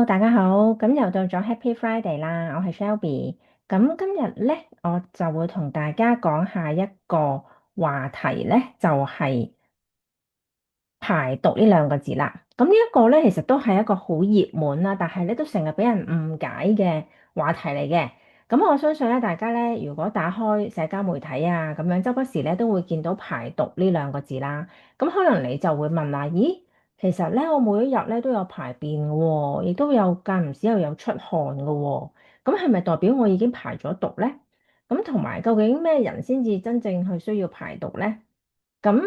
Hello，大家好，咁又到咗 Happy Friday 啦，我係 Shelby，咁今日咧我就會同大家講下一個話題咧，就係排毒呢兩個字啦。咁呢一個咧，其實都係一個好熱門啦，但係咧都成日俾人誤解嘅話題嚟嘅。咁我相信咧，大家咧如果打開社交媒體啊，咁樣周不時咧都會見到排毒呢兩個字啦。咁可能你就會問啦，咦，其實咧我每一日咧都有排便嘅喎，亦都有間唔時又有出汗嘅喎。咁係咪代表我已經排咗毒咧？咁同埋究竟咩人先至真正去需要排毒咧？咁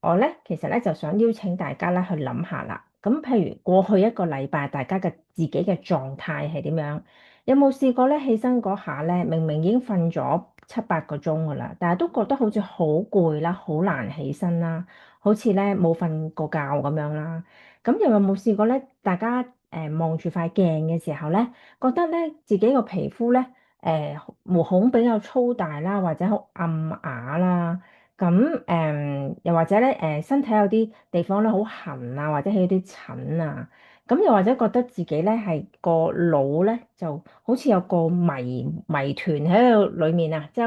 我咧其實咧就想邀請大家咧去諗下啦。咁譬如過去一個禮拜，大家嘅自己嘅狀態係點樣？有冇試過咧起身嗰下咧，明明已經瞓咗7、8個鐘噶啦，但係都覺得好似好攰啦，好難起身啦，好似咧冇瞓過覺咁樣啦。咁又有冇試過咧？大家望住塊鏡嘅時候咧，覺得咧自己個皮膚咧毛孔比較粗大啦，或者好暗啞啦。咁又或者咧身體有啲地方咧好痕啊，或者係有啲疹啊，咁又或者覺得自己咧係個腦咧就好似有個謎團喺度裡面啊，即係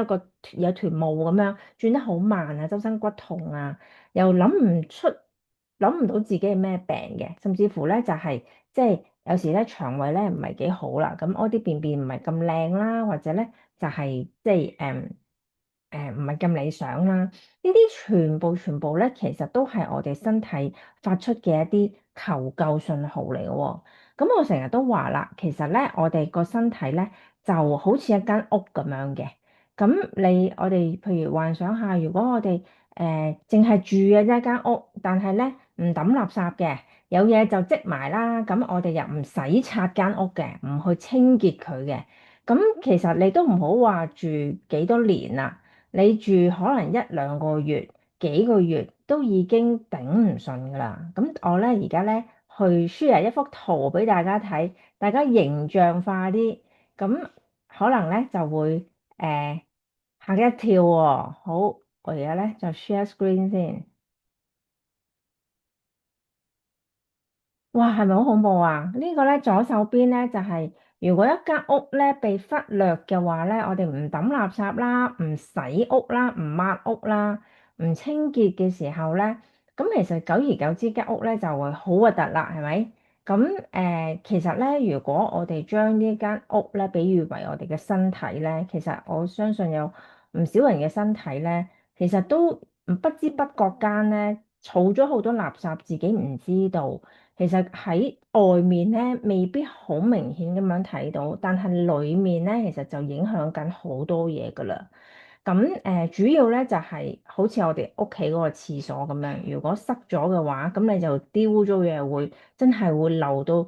有團霧咁樣轉得好慢啊，周身骨痛啊，又諗唔到自己係咩病嘅，甚至乎咧就係即係有時咧腸胃咧唔係幾好啦，咁屙啲便便唔係咁靚啦，或者咧就係即係唔係咁理想啦。呢啲全部咧，其實都係我哋身體發出嘅一啲求救信號嚟嘅喎。咁我成日都話啦，其實咧我哋個身體咧就好似一間屋咁樣嘅。咁我哋譬如幻想下，如果我哋淨係住嘅一間屋，但係咧唔抌垃圾嘅，有嘢就積埋啦。咁我哋又唔使拆間屋嘅，唔去清潔佢嘅。咁其實你都唔好話住幾多年啦。你住可能1、2個月、幾個月都已經頂唔順噶啦。咁我咧而家咧去 share 一幅圖俾大家睇，大家形象化啲，咁可能咧就會嚇一跳喎。好，我而家咧就 share screen 先。哇，係咪好恐怖啊？呢個咧左手邊咧就係如果一間屋咧被忽略嘅話咧，我哋唔抌垃圾啦，唔洗屋啦，唔抹屋啦，唔清潔嘅時候咧，咁其實久而久之間屋咧就會好核突啦，係咪？咁其實咧，如果我哋將呢間屋咧比喻為我哋嘅身體咧，其實我相信有唔少人嘅身體咧，其實都不知不覺間咧儲咗好多垃圾，自己唔知道。其實喺外面咧未必好明顯咁樣睇到，但係裡面咧其實就影響緊好多嘢噶啦。咁主要咧就係好似我哋屋企嗰個廁所咁樣，如果塞咗嘅話，咁你就啲污糟嘢會真係會流到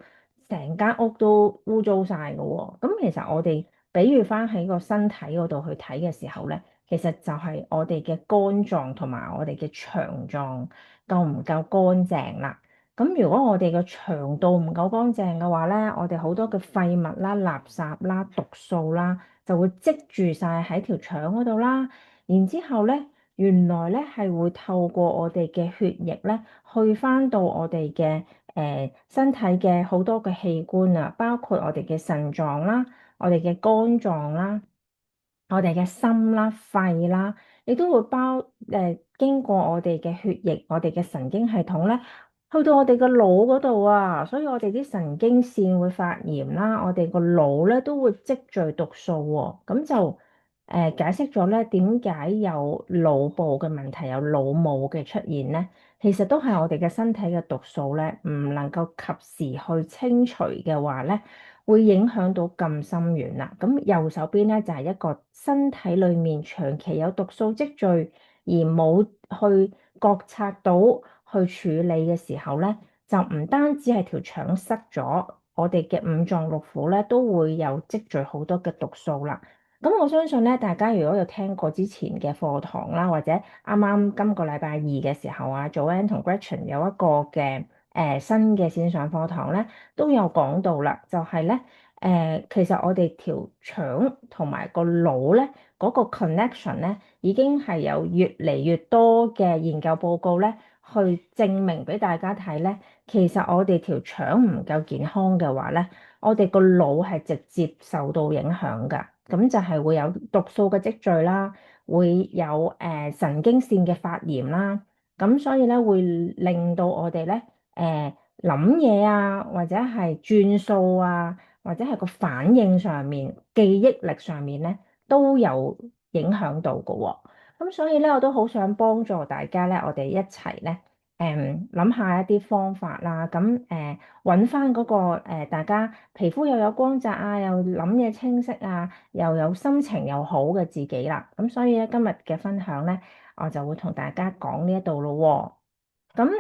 成間屋都污糟晒嘅喎。咁其實我哋比喻翻喺個身體嗰度去睇嘅時候咧，其實就係我哋嘅肝臟同埋我哋嘅腸臟夠唔夠乾淨啦。咁如果我哋嘅腸道唔夠乾淨嘅話咧，我哋好多嘅廢物啦、垃圾啦、毒素啦，就會積住晒喺條腸嗰度啦。然之後咧，原來咧係會透過我哋嘅血液咧，去翻到我哋嘅身體嘅好多嘅器官啊，包括我哋嘅腎臟啦、我哋嘅肝臟啦、我哋嘅心啦、肺啦，亦都會經過我哋嘅血液、我哋嘅神經系統咧。去到我哋個腦嗰度啊，所以我哋啲神經線會發炎啦，我哋個腦咧都會積聚毒素喎，咁就解釋咗咧點解有腦部嘅問題，有腦霧嘅出現咧，其實都係我哋嘅身體嘅毒素咧唔能夠及時去清除嘅話咧，會影響到咁深遠啦。咁右手邊咧就係一個身體裡面長期有毒素積聚而冇去覺察到，去處理嘅時候咧，就唔單止係條腸塞咗，我哋嘅五臟六腑咧都會有積聚好多嘅毒素啦。咁我相信咧，大家如果有聽過之前嘅課堂啦，或者啱啱今個禮拜二嘅時候啊，Joanne 同 Gretchen 有一個嘅新嘅線上課堂咧，都有講到啦，就係咧其實我哋條腸同埋個腦咧嗰個 connection 咧，已經係有越嚟越多嘅研究報告咧。去證明俾大家睇咧，其實我哋條腸唔夠健康嘅話咧，我哋個腦係直接受到影響㗎。咁就係會有毒素嘅積聚啦，會有神經線嘅發炎啦。咁所以咧會令到我哋咧諗嘢啊，或者係轉數啊，或者係個反應上面、記憶力上面咧都有影響到㗎喎。咁所以咧，我都好想幫助大家咧，我哋一齊咧，諗下一啲方法啦。咁揾翻嗰個大家皮膚又有光澤啊，又諗嘢清晰啊，又有心情又好嘅自己啦。咁所以咧，今日嘅分享咧，我就會同大家講呢一度咯喎。咁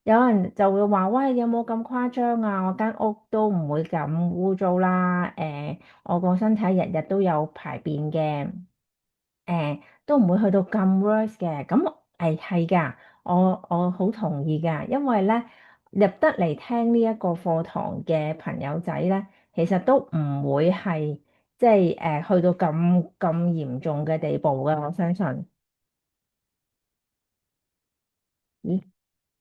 有人就會話：喂，有冇咁誇張啊？我間屋都唔會咁污糟啦。我個身體日日都有排便嘅。都唔會去到咁 worse 嘅，咁係㗎，我好同意㗎，因為咧入得嚟聽呢一個課堂嘅朋友仔咧，其實都唔會係即係去到咁嚴重嘅地步㗎，我相信。咦？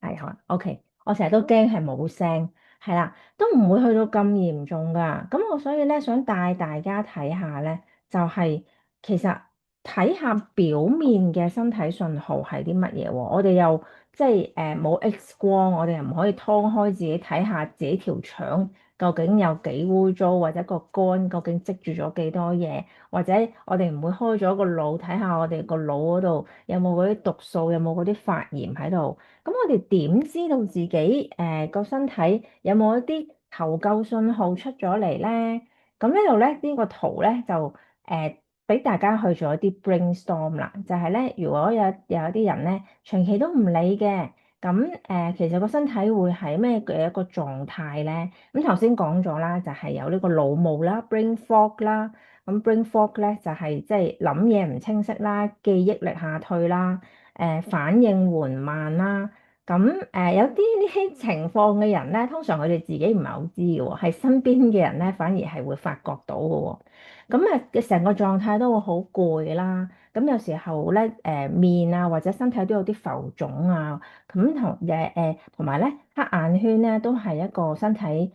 係好啊，OK。我成日都驚係冇聲，係啦，都唔會去到咁嚴重㗎。咁我所以咧想帶大家睇下咧，就係、其實睇下表面嘅身體信號係啲乜嘢喎。我哋又即係冇 X 光，我哋又唔可以劏開自己睇下自己條腸究竟有幾污糟，或者個肝究竟積住咗幾多嘢，或者我哋唔會開咗個腦睇下我哋個腦嗰度有冇嗰啲毒素，有冇嗰啲發炎喺度。咁我哋點知道自己個身體有冇一啲求救信號出咗嚟咧？咁呢度咧呢個圖咧就俾大家去做一啲 brainstorm 啦，就係咧如果有一啲人咧長期都唔理嘅，咁其實個身體會係咩嘅一個狀態咧？咁頭先講咗啦，就係有呢個腦霧啦 brain fog 啦，咁 brain fog 咧就係即係諗嘢唔清晰啦，記憶力下退啦，反應緩慢啦。咁有啲呢啲情況嘅人咧，通常佢哋自己唔係好知嘅喎，係身邊嘅人咧反而係會發覺到嘅喎。咁嘅成個狀態都會好攰啦。咁有時候咧面啊或者身體都有啲浮腫啊。咁同埋咧黑眼圈咧都係一個身體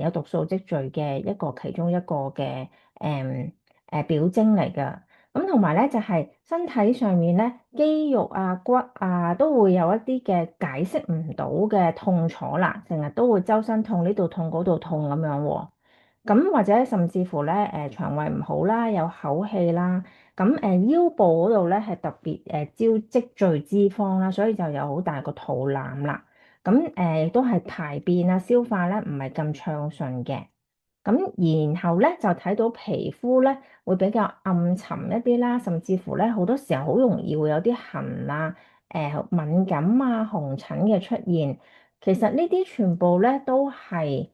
有毒素積聚嘅一個其中一個嘅表徵嚟㗎。咁同埋咧，就係身體上面咧，肌肉啊、骨啊，都會有一啲嘅解釋唔到嘅痛楚啦，成日都會周身痛，呢度痛嗰度痛咁樣喎。咁或者甚至乎咧，腸胃唔好啦，有口氣啦。咁腰部嗰度咧係特別招積聚脂肪啦，所以就有好大個肚腩啦。咁亦都係排便啊、消化咧唔係咁暢順嘅。咁然後咧就睇到皮膚咧會比較暗沉一啲啦，甚至乎咧好多時候好容易會有啲痕啊、敏感啊、紅疹嘅出現。其實呢啲全部咧都係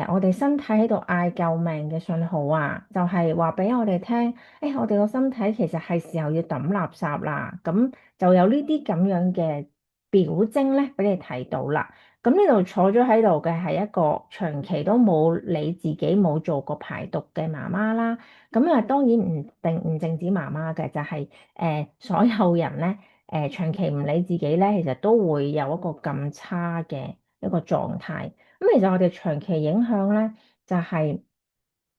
我哋身體喺度嗌救命嘅信號啊，就係話俾我哋聽，我哋個身體其實係時候要抌垃圾啦。咁就有呢啲咁樣嘅表徵咧俾你睇到啦。咁呢度坐咗喺度嘅係一個長期都冇理自己冇做過排毒嘅媽媽啦。咁啊當然唔淨止媽媽嘅，就係所有人咧長期唔理自己咧，其實都會有一個咁差嘅一個狀態。咁其實我哋長期影響咧，就係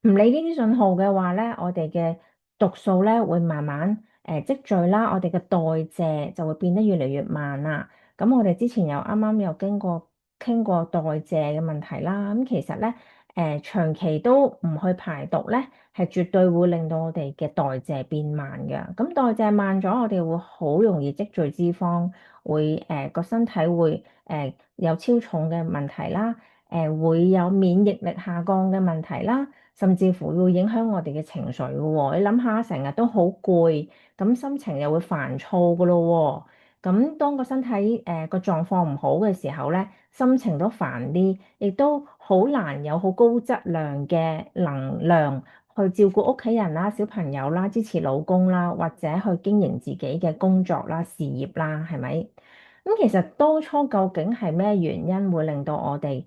唔理呢啲信號嘅話咧，我哋嘅毒素咧會慢慢積聚啦，我哋嘅代謝就會變得越嚟越慢啦。咁我哋之前又啱啱又傾過代謝嘅問題啦。咁其實咧長期都唔去排毒咧，係絕對會令到我哋嘅代謝變慢嘅。咁代謝慢咗，我哋會好容易積聚脂肪，會個身體會有超重嘅問題啦。會有免疫力下降嘅問題啦，甚至乎會影響我哋嘅情緒嘅喎。你諗下，成日都好攰，咁心情又會煩躁嘅咯喎。咁當個身體個狀況唔好嘅時候咧，心情都煩啲，亦都好難有好高質量嘅能量去照顧屋企人啦、小朋友啦、支持老公啦，或者去經營自己嘅工作啦、事業啦，係咪？咁其實當初究竟係咩原因會令到我哋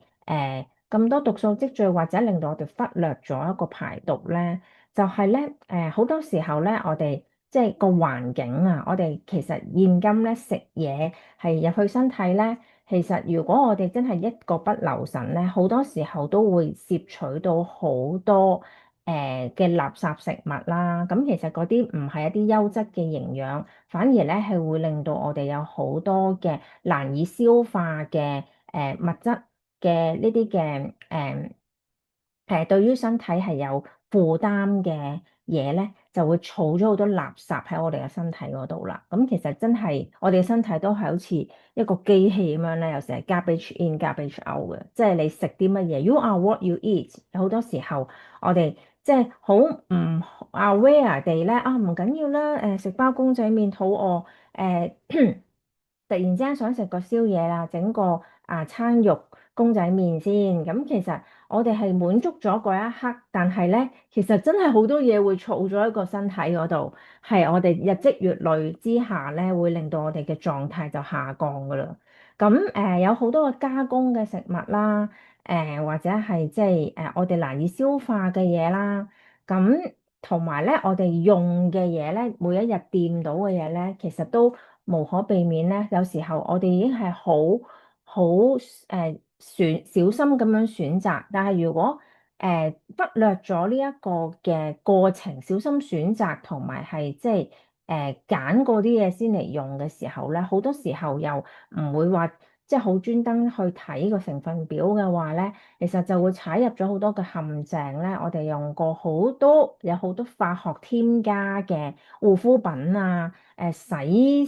咁多毒素積聚，或者令到我哋忽略咗一個排毒咧？就係咧好多時候咧，我哋即係個環境啊。我哋其實現今咧食嘢係入去身體咧，其實如果我哋真係一個不留神咧，好多時候都會攝取到好多嘅垃圾食物啦。咁其實嗰啲唔係一啲優質嘅營養，反而咧係會令到我哋有好多嘅難以消化嘅物質嘅呢啲嘅對於身體係有負擔嘅嘢咧，就會儲咗好多垃圾喺我哋嘅身體嗰度啦。咁其實真係我哋嘅身體都係好似一個機器咁樣咧，有時係 garbage in garbage out 嘅，即係你食啲乜嘢，you are what you eat。好多時候我哋即係好唔 aware 地咧，啊唔緊要啦，食包公仔麵肚餓，突然之間想食個宵夜啦，整個餐肉公仔麵先。咁其實我哋係滿足咗嗰一刻，但係咧，其實真係好多嘢會儲咗喺個身體嗰度，係我哋日積月累之下咧，會令到我哋嘅狀態就下降噶啦。咁有好多個加工嘅食物啦，或者係即係我哋難以消化嘅嘢啦，咁同埋咧我哋用嘅嘢咧，每一日掂到嘅嘢咧，其實都無可避免咧。有時候我哋已經係好小心咁樣選擇，但係如果忽略咗呢一個嘅過程，小心選擇同埋係即係揀嗰啲嘢先嚟用嘅時候咧，好多時候又唔會話即係好專登去睇個成分表嘅話咧，其實就會踩入咗好多嘅陷阱咧。我哋用過有好多化學添加嘅護膚品啊，洗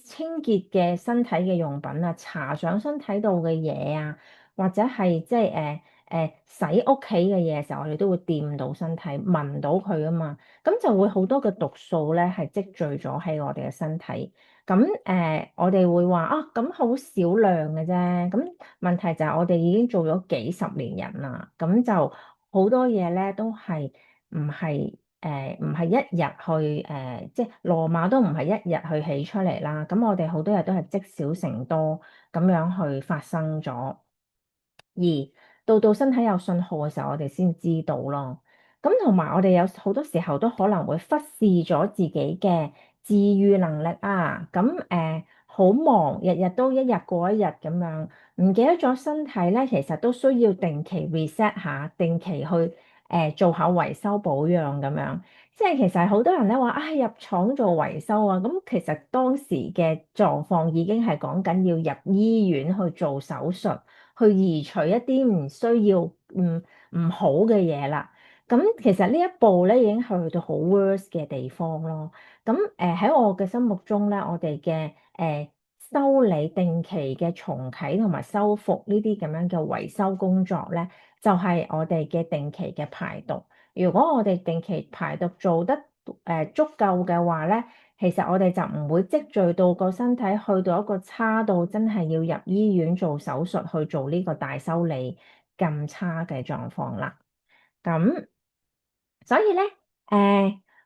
清潔嘅身體嘅用品啊，搽上身體度嘅嘢啊，或者係即係洗屋企嘅嘢嘅時候，我哋都會掂到身體，聞到佢啊嘛，咁就會好多嘅毒素咧係積聚咗喺我哋嘅身體。咁我哋會話啊，咁好少量嘅啫。咁問題就係我哋已經做咗幾十年人啦，咁就好多嘢咧都係唔係一日去即係羅馬都唔係一日去起出嚟啦。咁我哋好多日都係積少成多咁樣去發生咗。而到身體有信號嘅時候，我哋先知道咯。咁同埋我哋有好多時候都可能會忽視咗自己嘅自愈能力啊。咁好忙，日日都一日過一日咁樣，唔記得咗身體咧，其實都需要定期 reset 下，定期去做下維修保養咁樣。即係其實好多人咧話啊，入廠做維修啊，咁其實當時嘅狀況已經係講緊要入醫院去做手術。去移除一啲唔需要唔好嘅嘢啦。咁其實呢一步咧已經去到好 worse 嘅地方咯。咁喺我嘅心目中咧，我哋嘅修理定期嘅重啟同埋修復呢啲咁樣嘅維修工作咧，就係我哋嘅定期嘅排毒。如果我哋定期排毒做得足夠嘅話咧，其實我哋就唔會積聚到個身體去到一個差到真係要入醫院做手術去做呢個大修理咁差嘅狀況啦。咁所以咧，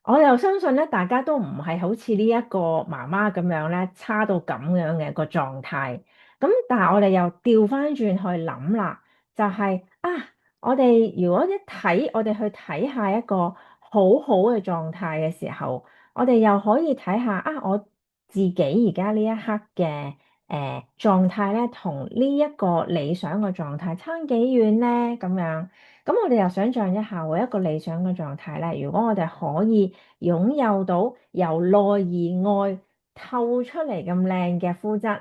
我又相信咧，大家都唔係好似呢一個媽媽咁樣咧，差到咁樣嘅個狀態。咁但係我哋又調翻轉去諗啦，就係啊，我哋如果我哋去睇下一個好好嘅狀態嘅時候，我哋又可以睇下啊，我自己而家呢一刻嘅狀態咧，同呢一個理想嘅狀態差幾遠咧？咁樣。咁我哋又想象一下，一個理想嘅狀態咧，如果我哋可以擁有到由內而外透出嚟咁靚嘅膚質，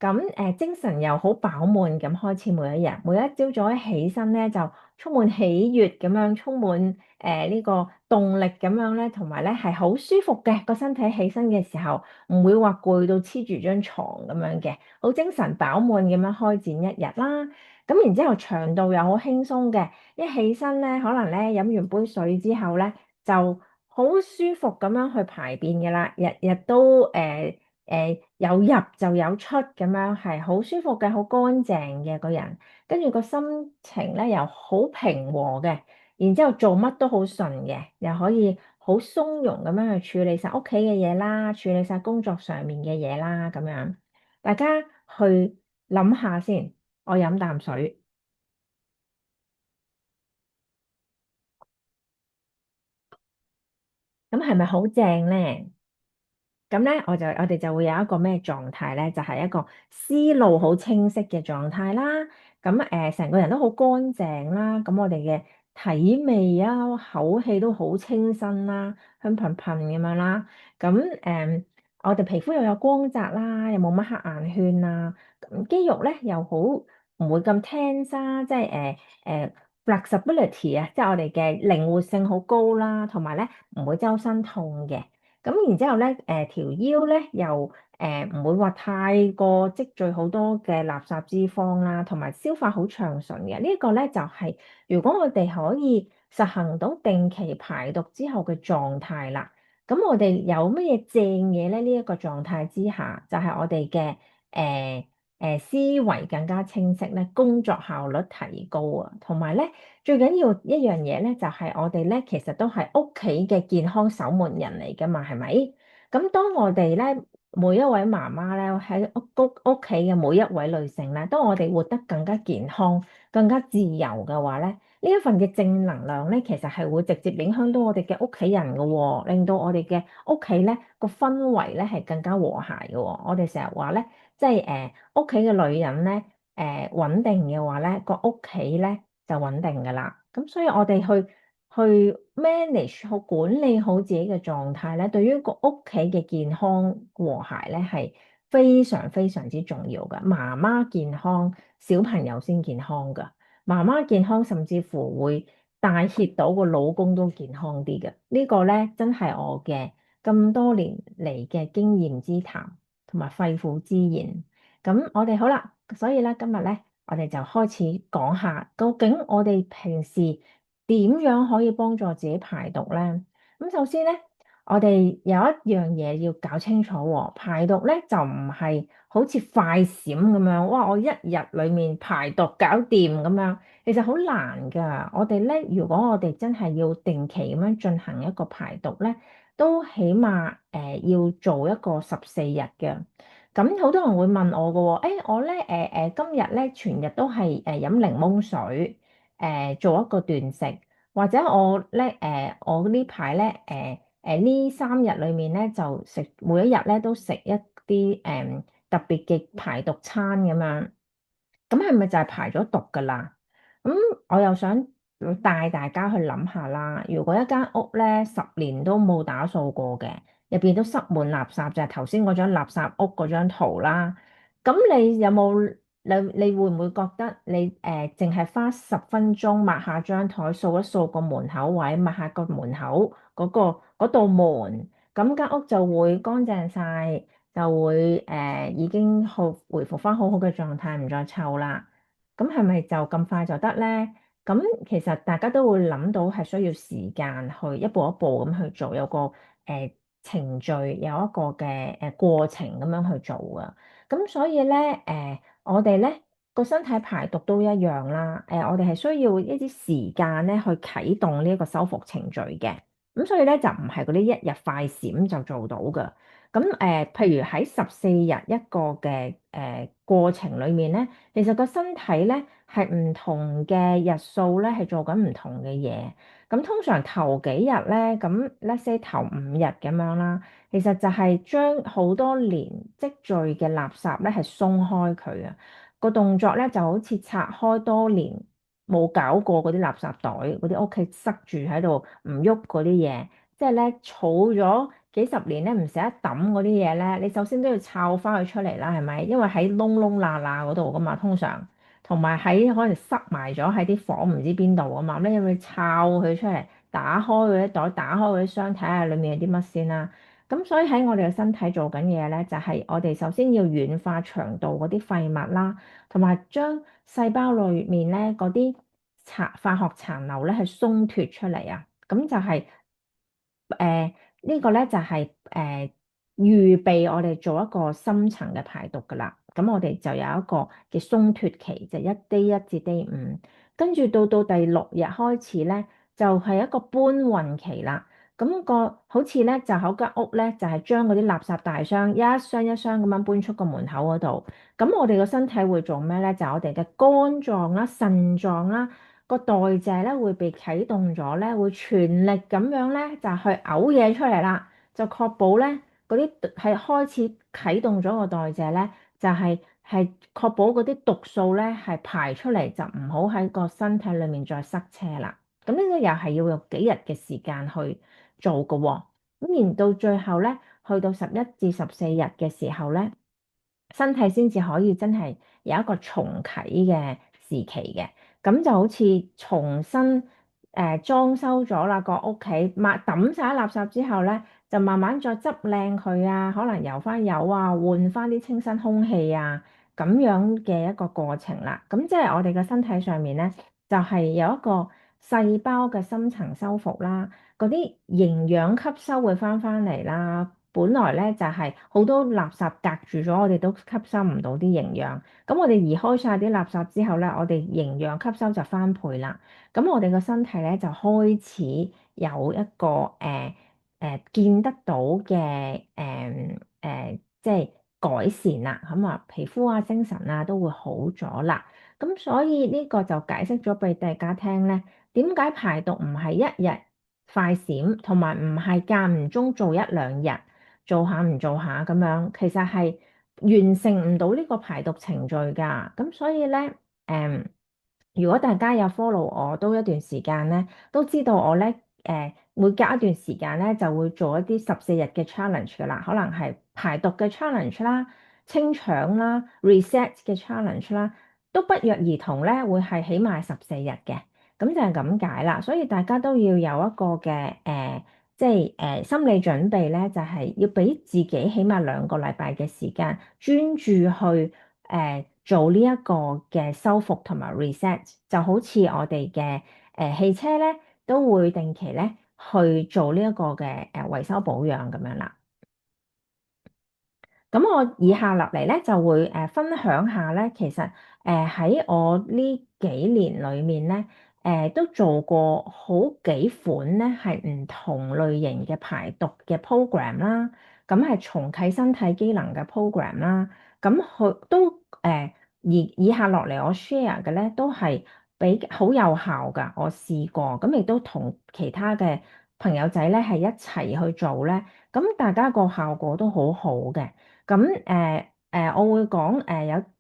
咁精神又好飽滿咁開始每一日，每一朝早一起身咧就充滿喜悅咁樣，充滿呢個動力咁樣咧，同埋咧係好舒服嘅個身體起身嘅時候，唔會話攰到黐住張床咁樣嘅，好精神飽滿咁樣開展一日啦。咁然之後腸道又好輕鬆嘅。一起身咧，可能咧飲完杯水之後咧，就好舒服咁樣去排便嘅啦。日日都有入就有出咁樣，係好舒服嘅，好乾淨嘅個人。跟住個心情咧又好平和嘅，然之後做乜都好順嘅，又可以好鬆容咁樣去處理晒屋企嘅嘢啦，處理晒工作上面嘅嘢啦，咁樣大家去諗下先。我飲啖水。咁係咪好正咧？咁咧，我哋就會有一個咩狀態咧？就係一個思路好清晰嘅狀態啦。咁成個人都好乾淨啦。咁我哋嘅體味啊、口氣都好清新啦，香噴噴咁樣啦。咁我哋皮膚又有光澤啦，又冇乜黑眼圈啦。咁肌肉咧又好唔會咁 tense 啦，即係flexibility 啊，即係我哋嘅靈活性好高啦，同埋咧唔會周身痛嘅。咁然之後咧，條腰咧又唔會話太過積聚好多嘅垃圾脂肪啦，同埋消化好暢順嘅。呢一個咧就係如果我哋可以實行到定期排毒之後嘅狀態啦。咁我哋有乜嘢正嘢咧？呢一個狀態之下，就係我哋嘅誒思維更加清晰咧，工作效率提高啊，同埋咧。最緊要一樣嘢咧，就係我哋咧，其實都係屋企嘅健康守門人嚟噶嘛，係咪？咁當我哋咧，每一位媽媽咧，喺屋企嘅每一位女性咧，當我哋活得更加健康、更加自由嘅話咧，呢一份嘅正能量咧，其實係會直接影響到我哋嘅屋企人噶喎，令到我哋嘅屋企咧個氛圍咧係更加和諧噶喎。我哋成日話咧，即係屋企嘅女人咧，穩定嘅話咧，個屋企咧。就穩定㗎啦。咁所以我哋去 manage 好管理好自己嘅狀態咧，對於個屋企嘅健康和諧咧係非常非常之重要㗎。媽媽健康，小朋友先健康㗎。媽媽健康甚至乎會帶挈到個老公都健康啲嘅。呢個咧真係我嘅咁多年嚟嘅經驗之談同埋肺腑之言。咁我哋好啦，所以咧今日咧。我哋就開始講下，究竟我哋平時點樣可以幫助自己排毒咧？咁首先咧，我哋有一樣嘢要搞清楚喎，排毒咧就唔係好似快閃咁樣，哇！我一日裡面排毒搞掂咁樣，其實好難㗎。我哋咧，如果我哋真係要定期咁樣進行一個排毒咧，都起碼要做一個14日嘅。咁好多人會問我嘅喎，我咧今日咧全日都係飲檸檬水，做一個斷食，或者我呢排咧呢3日裡面咧就食每一日咧都食一啲特別嘅排毒餐咁樣。咁係咪就係排咗毒㗎啦？咁我又想帶大家去諗下啦。如果一間屋咧10年都冇打掃過嘅，入邊都塞滿垃圾，就係頭先嗰張垃圾屋嗰張圖啦。咁你有冇你會唔會覺得你淨係花10分鐘抹下張台，掃一掃個門口位，抹下個門口嗰道門，咁間屋就會乾淨晒？就會已經回復翻好好嘅狀態，唔再臭啦。咁係咪就咁快就得咧？咁其實大家都會諗到係需要時間去一步一步咁去做，有個程序，有一個嘅過程咁樣去做噶。咁所以咧我哋咧個身體排毒都一樣啦。我哋係需要一啲時間咧去啟動呢一個修復程序嘅。咁所以咧就唔係嗰啲一日快閃就做到㗎。咁譬如喺14日一個嘅過程裡面咧，其實個身體咧係唔同嘅日數咧係做緊唔同嘅嘢。咁通常頭幾日咧，咁 let's say 頭5日咁樣啦，其實就係將好多年積聚嘅垃圾咧係鬆開佢啊。個動作咧就好似拆開多年冇搞過嗰啲垃圾袋，嗰啲屋企塞住喺度唔喐嗰啲嘢。即係咧，儲咗幾十年咧，唔捨得抌嗰啲嘢咧，你首先都要摷翻佢出嚟啦，係咪？因為喺窿窿罅罅嗰度噶嘛，通常同埋喺可能塞埋咗喺啲房唔知邊度啊嘛，咁你要摷佢出嚟，打開佢啲袋，打開佢啲箱，睇下裡面有啲乜先啦。咁所以喺我哋嘅身體做緊嘢咧，就係我哋首先要軟化腸道嗰啲廢物啦，同埋將細胞裡面咧嗰啲化學殘留咧係鬆脱出嚟啊，咁就係。呢個咧就係預備我哋做一個深層嘅排毒噶啦。咁我哋就有一個嘅鬆脱期，就1 day 1至 day 5，跟住到第6日開始咧，就係一個搬運期啦。咁個好似咧就喺間屋咧，就係將嗰啲垃圾大箱一箱一箱咁樣搬出個門口嗰度。咁我哋個身體會做咩咧？就係我哋嘅肝臟啦、腎臟啦。個代謝咧會被啟動咗咧，會全力咁樣咧就去嘔嘢出嚟啦，就確保咧嗰啲係開始啟動咗個代謝咧，就係確保嗰啲毒素咧係排出嚟，就唔好喺個身體裡面再塞車啦。咁呢個又係要用幾日嘅時間去做㗎喎。咁然到最後咧，去到11至14日嘅時候咧，身體先至可以真係有一個重啟嘅時期嘅。咁就好似重新裝修咗啦個屋企，抹抌晒垃圾之後咧，就慢慢再執靚佢啊，可能油翻油啊，換翻啲清新空氣啊，咁樣嘅一個過程啦。咁即係我哋嘅身體上面咧，就係有一個細胞嘅深層修復啦，嗰啲營養吸收會翻嚟啦。本來咧就係好多垃圾隔住咗，我哋都吸收唔到啲營養。咁我哋移開晒啲垃圾之後咧，我哋營養吸收就翻倍啦。咁我哋個身體咧就開始有一個見得到嘅即係改善啦。咁啊，皮膚啊、精神啊都會好咗啦。咁所以呢個就解釋咗俾大家聽咧，點解排毒唔係一日快閃，同埋唔係間唔中做一兩日，做下唔做下咁樣，其實係完成唔到呢個排毒程序㗎。咁所以咧，如果大家有 follow 我都一段時間咧，都知道我咧，每隔一段時間咧就會做一啲14日嘅 challenge 㗎啦，可能係排毒嘅 challenge 啦、清腸啦、reset 嘅 challenge 啦，都不約而同咧會係起碼14日嘅。咁就係咁解啦。所以大家都要有一個嘅即係心理準備咧，就係要俾自己起碼2個禮拜嘅時間，專注去做呢一個嘅修復同埋 reset，就好似我哋嘅汽車咧都會定期咧去做呢一個嘅維修保養咁樣啦。咁我以下落嚟咧就會分享下咧，其實喺我呢幾年裏面咧，都做過好幾款咧係唔同類型嘅排毒嘅 program 啦，咁係重啟身體機能嘅 program 啦，咁佢都以下落嚟我 share 嘅咧都係比好有效㗎，我試過，咁亦都同其他嘅朋友仔咧係一齊去做咧，咁大家個效果都好好嘅。咁我會講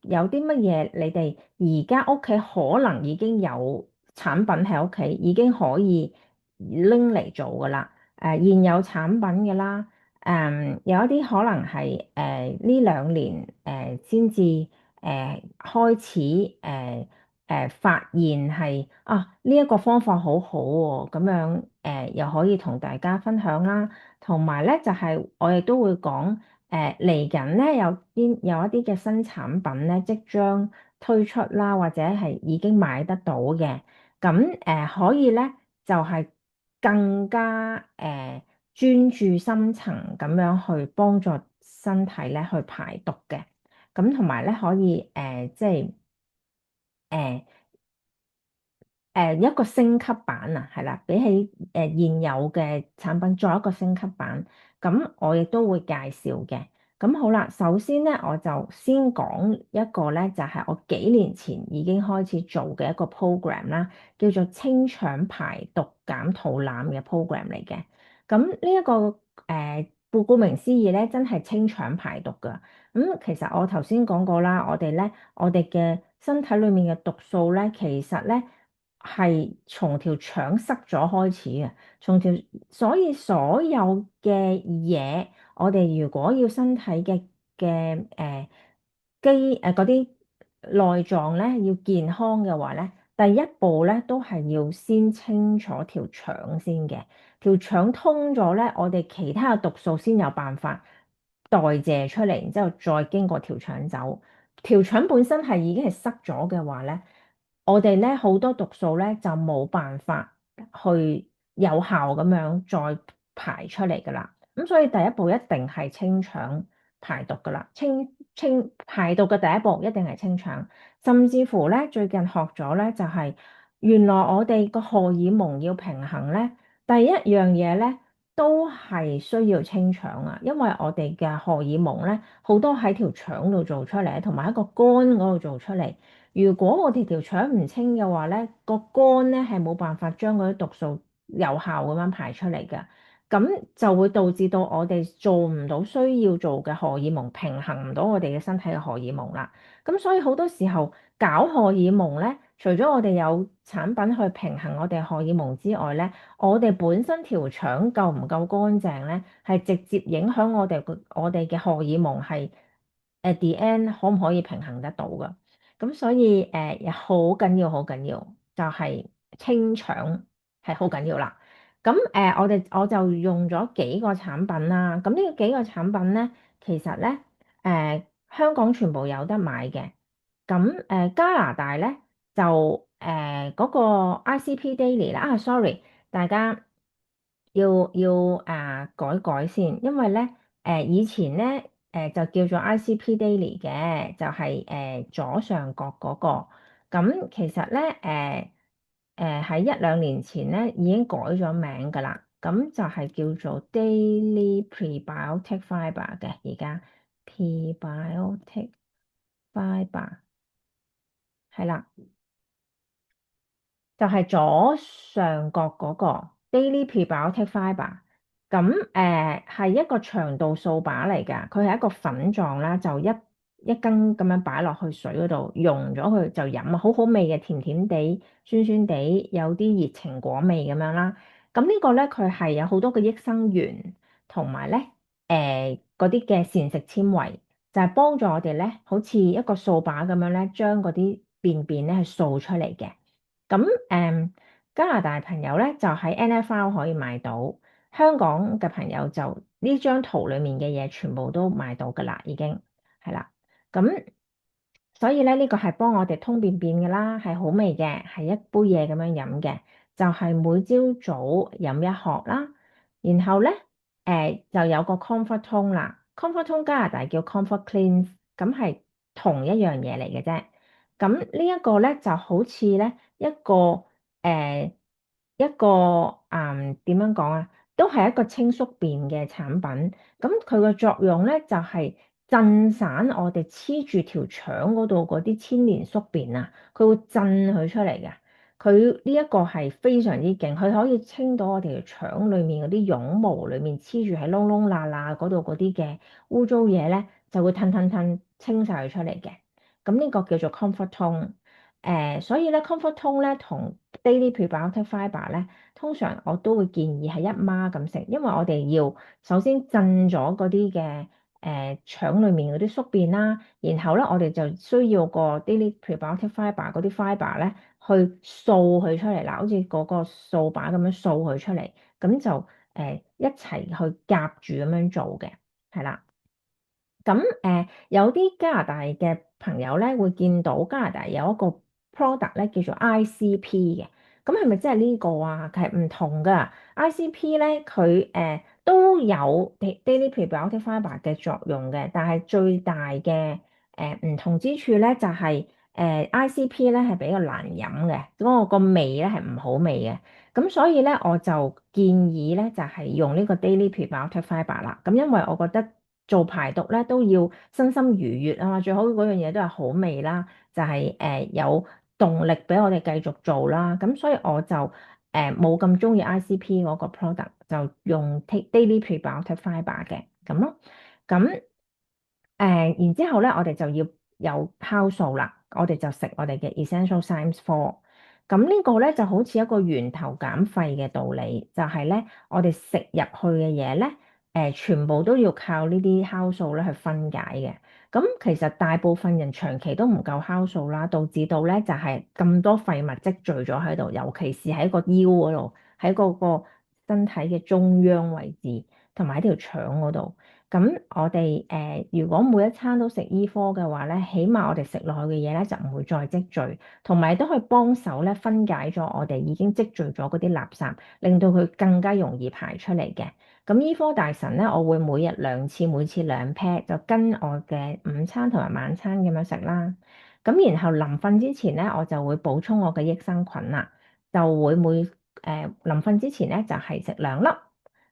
有啲乜嘢你哋而家屋企可能已經有產品喺屋企已經可以拎嚟做㗎啦。現有產品嘅啦，有一啲可能係呢2年先至開始發現係呢一個方法好好喎，咁樣又可以同大家分享啦。同埋咧就係我亦都會講。嚟緊咧有一啲嘅新產品咧即將推出啦，或者係已經買得到嘅，咁可以咧就係更加專注深層咁樣去幫助身體咧去排毒嘅，咁同埋咧可以即係誒一個升級版啊，係啦，比起現有嘅產品再一個升級版，咁我亦都會介紹嘅。咁好啦，首先咧我就先講一個咧，就係我幾年前已經開始做嘅一個 program 啦，叫做清腸排毒減肚腩嘅 program 嚟嘅。咁呢一個顧名思義咧，真係清腸排毒㗎。其實我頭先講過啦，我哋嘅身體裡面嘅毒素咧，其實咧係從條腸塞咗開始嘅，所以所有嘅嘢，我哋如果要身體嘅嗰啲內臟咧要健康嘅話咧，第一步咧都係要先清楚條腸先嘅，條腸通咗咧，我哋其他嘅毒素先有辦法代謝出嚟，然之後再經過條腸走。條腸本身係已經係塞咗嘅話咧，我哋咧好多毒素咧就冇辦法去有效咁樣再排出嚟噶啦。咁所以第一步一定係清腸排毒噶啦，清排毒嘅第一步一定係清腸。甚至乎咧最近學咗咧就係原來我哋個荷爾蒙要平衡咧，第一樣嘢咧。都係需要清腸啊，因為我哋嘅荷爾蒙咧好多喺條腸度做出嚟，同埋喺個肝嗰度做出嚟。如果我哋條腸唔清嘅話咧，個肝咧係冇辦法將嗰啲毒素有效咁樣排出嚟嘅，咁就會導致到我哋做唔到需要做嘅荷爾蒙，平衡唔到我哋嘅身體嘅荷爾蒙啦。咁所以好多時候搞荷爾蒙咧，除咗我哋有產品去平衡我哋荷爾蒙之外咧，我哋本身條腸夠唔夠乾淨咧，係直接影響我哋嘅荷爾蒙係 at the end 可唔可以平衡得到噶。咁所以好緊要，好緊要，就係清腸係好緊要啦。咁我就用咗幾個產品啦。咁呢幾個產品咧，其實咧香港全部有得買嘅。咁加拿大咧就嗰個 ICP Daily 啦。sorry。大家要改改先，因為咧以前咧就叫做 ICP Daily 嘅，就係左上角嗰個。咁其實咧喺一兩年前咧已經改咗名㗎啦，咁就係叫做 Daily Prebiotic Fiber 嘅，而家 Prebiotic Fiber 係啦。就係左上角嗰個 Daily Prebiotic Fiber。咁係一個腸道掃把嚟㗎，佢係一個粉狀啦，就一羹咁樣擺落去水嗰度，溶咗佢就飲啊，好好味嘅，甜甜地、酸酸地，有啲熱情果味咁樣啦。咁呢個咧佢係有好多嘅益生元，同埋咧嗰啲嘅膳食纖維，就係幫助我哋咧，好似一個掃把咁樣咧，將嗰啲便便咧係掃出嚟嘅。咁加拿大朋友咧就喺 NFL 可以買到，香港嘅朋友就呢張圖裡面嘅嘢全部都買到㗎啦，已經係啦。咁所以咧呢個係幫我哋通便便嘅啦，係好味嘅，係一杯嘢咁樣飲嘅，就係每朝早飲一殼啦。然後咧就有個 Comfort Tone 啦，Comfort Tone 加拿大叫 Comfort Cleanse，咁係同一樣嘢嚟嘅啫。咁呢一個咧就好似咧一個誒一個點樣講啊，都係一個清宿便嘅產品。咁佢個作用咧就係震散我哋黐住條腸嗰度嗰啲牽連宿便啊，佢會震佢出嚟嘅。佢呢一個係非常之勁，佢可以清到我哋條腸裡面嗰啲絨毛裡面黐住喺窿窿罅罅嗰度嗰啲嘅污糟嘢咧，就會吞吞吞清晒佢出嚟嘅。咁呢個叫做 Comfort Tone。所以咧 Comfort Tone 咧同 Daily Prebiotic Fiber 咧，通常我都會建議係一孖咁食，因為我哋要首先震咗嗰啲嘅腸裡面嗰啲宿便啦，然後咧我哋就需要個 Daily Prebiotic Fiber 嗰啲 fiber 咧去掃佢出嚟啦，好似嗰個掃把咁樣掃佢出嚟，咁就一齊去夾住咁樣做嘅，係啦。咁有啲加拿大嘅朋友咧，會見到加拿大有一個 product 咧叫做 ICP 嘅，咁係咪即係呢個啊？其實唔同噶，ICP 咧佢都有 daily prebiotic fiber 嘅作用嘅，但係最大嘅唔同之處咧就係ICP 咧係比較難飲嘅，嗰個味咧係唔好味嘅，咁所以咧我就建議咧就係用呢個 daily prebiotic fiber 啦，咁因為我覺得做排毒咧都要身心愉悅啊嘛，最好嗰樣嘢都係好味啦，就係有動力俾我哋繼續做啦。咁所以我就冇咁中意 ICP 嗰個 product，就用 Daily Prebiotic Fiber 嘅咁咯。咁然之後咧，我哋就要有酵素啦，我哋就食我哋嘅 Essential Science 4。咁呢個咧就好似一個源頭減廢嘅道理，就係咧我哋食入去嘅嘢咧。全部都要靠呢啲酵素咧去分解嘅。咁其實大部分人長期都唔夠酵素啦，導致到咧就係咁多廢物積聚咗喺度，尤其是喺個腰嗰度，喺嗰個身體嘅中央位置，同埋喺條腸嗰度。咁我哋如果每一餐都食醫科嘅話咧，起碼我哋食落去嘅嘢咧就唔會再積聚，同埋都可以幫手咧分解咗我哋已經積聚咗嗰啲垃圾，令到佢更加容易排出嚟嘅。咁醫科大神咧，我會每日兩次，每次兩 pair，就跟我嘅午餐同埋晚餐咁樣食啦。咁然後臨瞓之前咧，我就會補充我嘅益生菌啦，就會臨瞓之前咧就係食兩粒。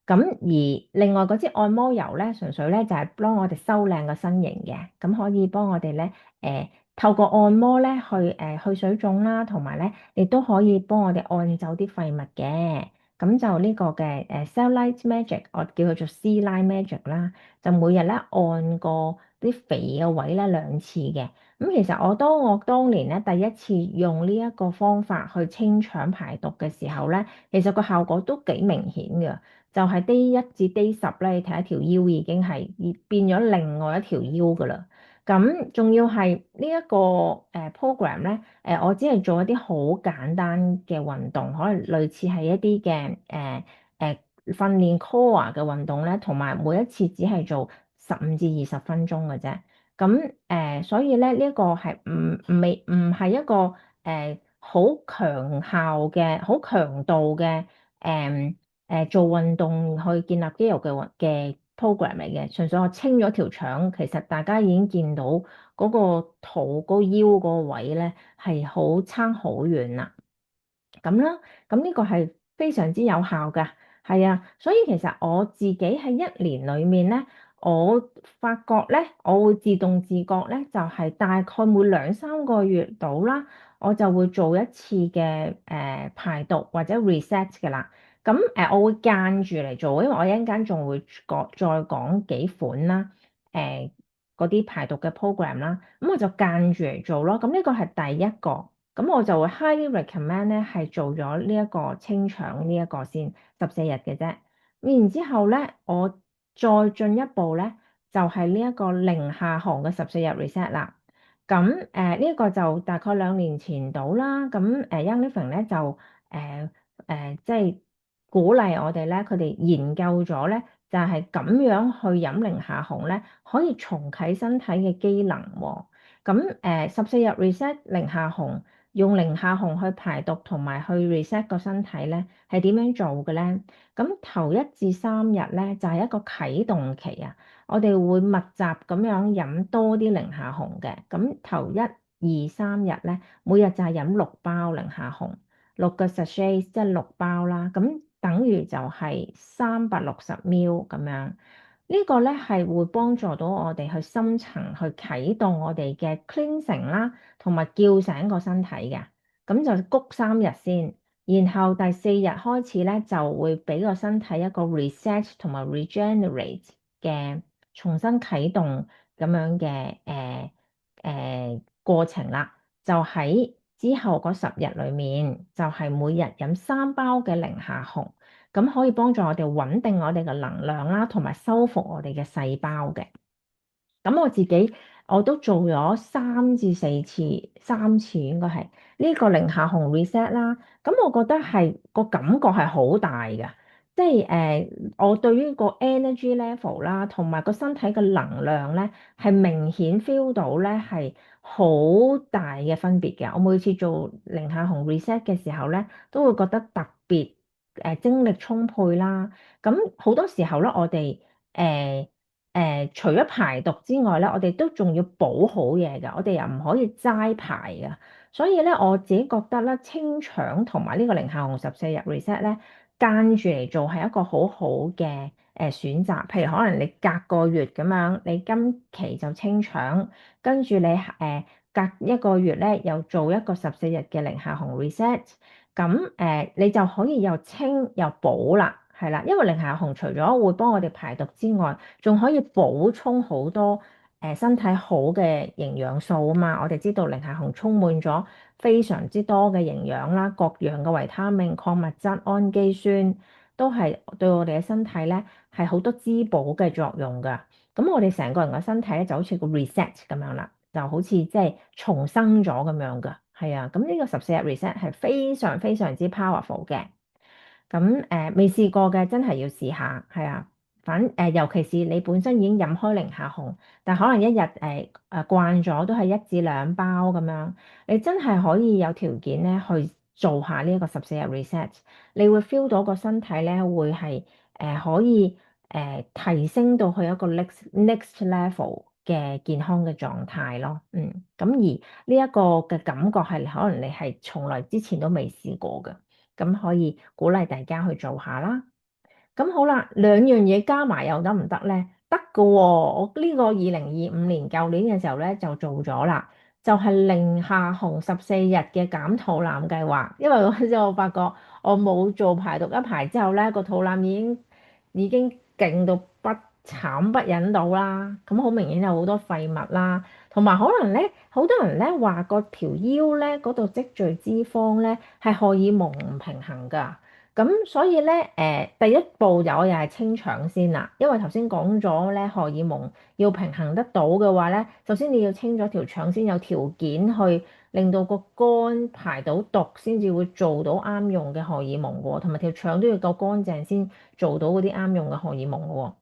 咁而另外嗰支按摩油咧，純粹咧就係幫我哋修靚個身形嘅，咁可以幫我哋咧透過按摩咧去水腫啦，同埋咧亦都可以幫我哋按走啲廢物嘅。咁就呢個嘅Cellulite Magic，我叫佢做 C-Line Magic 啦，就每日咧按個啲肥嘅位咧2次嘅。咁其實我當年咧第一次用呢一個方法去清腸排毒嘅時候咧，其實個效果都幾明顯嘅。就係 Day 1至 Day 10咧，你睇一條腰已經係變咗另外一條腰噶啦。咁仲要係呢一個program 咧，我只係做一啲好簡單嘅運動，可能類似係一啲嘅訓練 core 嘅運動咧，同埋每一次只係做15至20分鐘嘅啫。咁所以咧呢一個係唔係一個好強效嘅、好強度嘅做運動去建立肌肉嘅 program 嚟嘅，純粹我清咗條腸，其實大家已經見到嗰個肚、嗰個腰嗰個位咧係好差好遠啦。咁啦，咁呢個係非常之有效㗎，係啊，所以其實我自己喺一年裡面咧，我發覺咧，我會自動自覺咧，就係大概每2、3個月到啦，我就會做一次嘅排毒或者 reset 嘅啦。咁我會間住嚟做，因為我一陣間仲會再講幾款啦，嗰啲排毒嘅 program 啦，咁我就間住嚟做咯。咁呢個係第一個。咁我就會 highly recommend 咧，係做咗呢一個清腸呢一個先14日嘅啫。然之後咧，我再進一步咧，就係呢一個零下汗嘅14日 reset 啦。咁呢一個就大概2年前到啦。咁Young Living 咧就即係鼓勵我哋咧，佢哋研究咗咧，就係咁樣去飲零下汗咧，可以重啟身體嘅機能喎。咁14日 reset 零下汗。用零下紅去排毒同埋去 reset 個身體咧，係點樣做嘅咧？咁頭1至3日咧就係一個啟動期啊！我哋會密集咁樣飲多啲零下紅嘅。咁頭1、2、3日咧，每日就係飲6包零下紅，6個 sachet 即係6包啦。咁等於就係360ml咁樣。呢個咧係會幫助到我哋去深層去啟動我哋嘅 cleansing 啦，同埋叫醒個身體嘅。咁就谷3日先，然後第4日開始咧就會俾個身體一個 reset 同埋 regenerate 嘅重新啟動咁樣嘅過程啦。就喺之後嗰10日裡面，就係每日飲3包嘅零下紅。咁可以幫助我哋穩定我哋嘅能量啦，同埋修復我哋嘅細胞嘅。咁我都做咗3至4次，3次應該係呢個零下紅 reset 啦。咁我覺得係個感覺係好大嘅，即係我對於個 energy level 啦，同埋個身體嘅能量咧，係明顯 feel 到咧係好大嘅分別嘅。我每次做零下紅 reset 嘅時候咧，都會覺得特別精力充沛啦。咁好多時候咧，我哋除咗排毒之外咧，我哋都仲要補好嘢㗎，我哋又唔可以齋排㗎。所以咧，我自己覺得咧，清腸同埋呢個零下紅14日 reset 咧，間住嚟做係一個好好嘅選擇。譬如可能你隔個月咁樣，你今期就清腸，跟住你隔一個月咧又做一個14日嘅零下紅 reset，咁你就可以又清又補啦。係啦，因為零下紅除咗會幫我哋排毒之外，仲可以補充好多身體好嘅營養素啊嘛。我哋知道零下紅充滿咗非常之多嘅營養啦，各樣嘅維他命、礦物質、氨基酸都係對我哋嘅身體咧係好多滋補嘅作用㗎。咁我哋成個人嘅身體咧就好似個 reset 咁樣啦，就好似即係重生咗咁樣㗎。係啊，咁呢個14日 reset 係非常非常之 powerful 嘅。咁未試過嘅真係要試下，係啊，尤其是你本身已經飲開零下紅，但可能一日慣咗都係1至2包咁樣，你真係可以有條件咧去做下呢一個14日 reset，你會 feel 到個身體咧會係可以提升到去一個 next level 嘅健康嘅狀態咯。咁而呢一個嘅感覺係可能你係從來之前都未試過嘅。咁可以鼓勵大家去做下啦。咁好啦，兩樣嘢加埋又得唔得咧？得㗎喎，我呢個2025年舊年嘅時候咧就做咗啦，就係零下紅14日嘅減肚腩計劃。因為嗰陣時我發覺我冇做排毒一排之後咧，個肚腩已經勁到不慘不忍睹啦。咁好明顯有好多廢物啦，同埋可能咧，好多人咧話個條腰咧嗰度積聚脂肪咧係荷爾蒙唔平衡㗎。咁所以咧，第一步我又係清腸先啦，因為頭先講咗咧，荷爾蒙要平衡得到嘅話咧，首先你要清咗條腸先有條件去令到個肝排到毒，先至會做到啱用嘅荷爾蒙嘅喎，同埋條腸都要夠乾淨先做到嗰啲啱用嘅荷爾蒙嘅喎。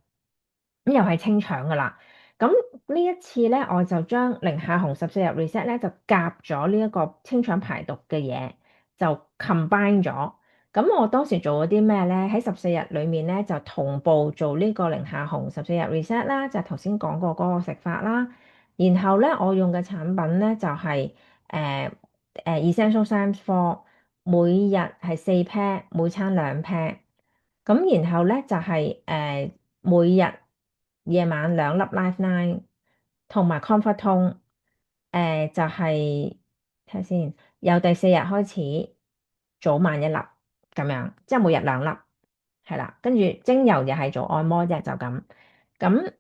咁又係清腸噶啦。咁呢一次咧，我就將零下紅14日 reset 咧，就夾咗呢一個清腸排毒嘅嘢，就 combine 咗。咁我當時做咗啲咩咧？喺14日裡面咧，就同步做呢個零下紅14日 reset 啦，就係頭先講過嗰個食法啦。然後咧，我用嘅產品咧就係Essential Science 4，每日係4 pair，每餐2 pair。咁然後咧就係每日夜晚2粒 Life Line 同埋 Comfort 通，就係睇下先，由第4日開始早晚1粒咁樣，即係每日2粒，係啦。跟住精油又係做按摩啫，就咁。咁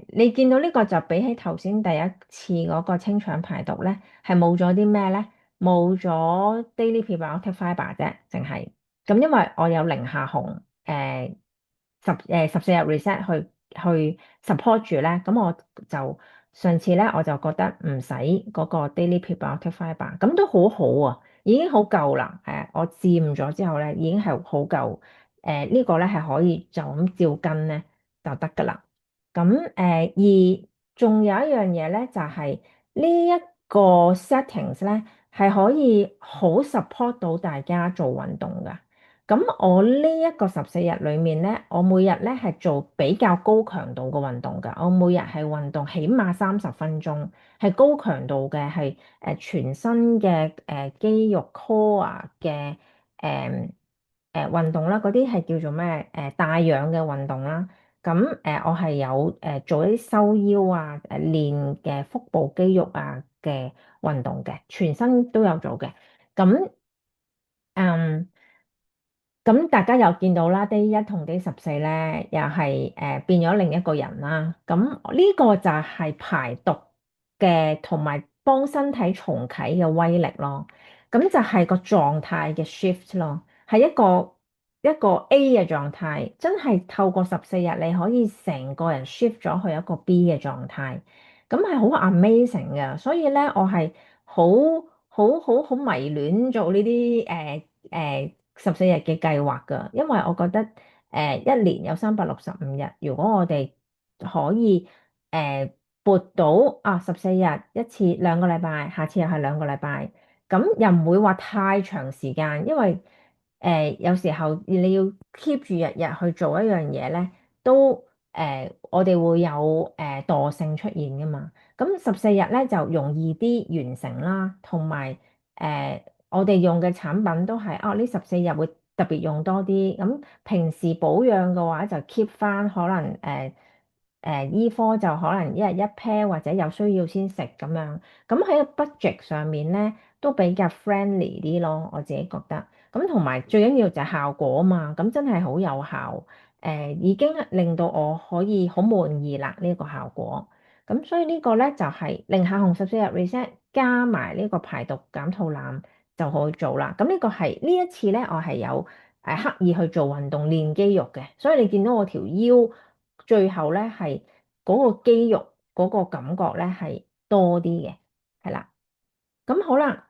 你見到呢個就比起頭先第一次嗰個清腸排毒咧，係冇咗啲咩咧？冇咗 Daily Prebiotic Fiber 啫，淨係。咁因為我有零下紅14日 reset 去 support 住咧，咁我就上次咧我就覺得唔使嗰個 daily prebiotic fiber，咁都好好啊，已經好夠啦。我佔咗之後咧已經係好夠。呢個咧係可以就咁照跟咧就得噶啦。咁而仲有一樣嘢咧，就係呢一個 settings 咧係可以好 support 到大家做運動噶。咁我呢一個14日裏面咧，我每日咧係做比較高強度嘅運動㗎。我每日係運動起碼30分鐘，係高強度嘅，係全身嘅肌肉 core 嘅運動啦。嗰啲係叫做咩帶氧嘅運動啦。咁我係有做一啲收腰啊、練嘅腹部肌肉啊嘅運動嘅，全身都有做嘅。咁嗯。咁大家又見到啦，Day 1同 Day 14咧，又係變咗另一個人啦。咁呢個就係排毒嘅同埋幫身體重啟嘅威力咯。咁就係個狀態嘅 shift 咯，係一個 A 嘅狀態，真係透過14日你可以成個人 shift 咗去一個 B 嘅狀態，咁係好 amazing 嘅。所以咧，我係好好迷戀做呢啲14日嘅計劃㗎，因為我覺得一年有365日，如果我哋可以撥到14日一次2個禮拜，下次又係2個禮拜，咁又唔會話太長時間，因為有時候你要 keep 住日日去做一樣嘢咧，都我哋會有惰性出現㗎嘛。咁14日咧就容易啲完成啦，同埋我哋用嘅產品都係呢14日會特別用多啲。咁平時保養嘅話就 keep 翻，可能醫科就可能一日一 pair 或者有需要先食咁樣。咁喺個 budget 上面咧都比較 friendly 啲咯，我自己覺得。咁同埋最緊要就係效果啊嘛，咁真係好有效。已經令到我可以好滿意啦呢個效果。咁所以呢個咧就係零下紅14日 reset 加埋呢個排毒減肚腩就可以做啦。咁呢個係呢一次咧，我係有刻意去做運動練肌肉嘅，所以你見到我條腰最後咧係嗰個肌肉嗰個感覺咧係多啲嘅，係啦。咁好啦。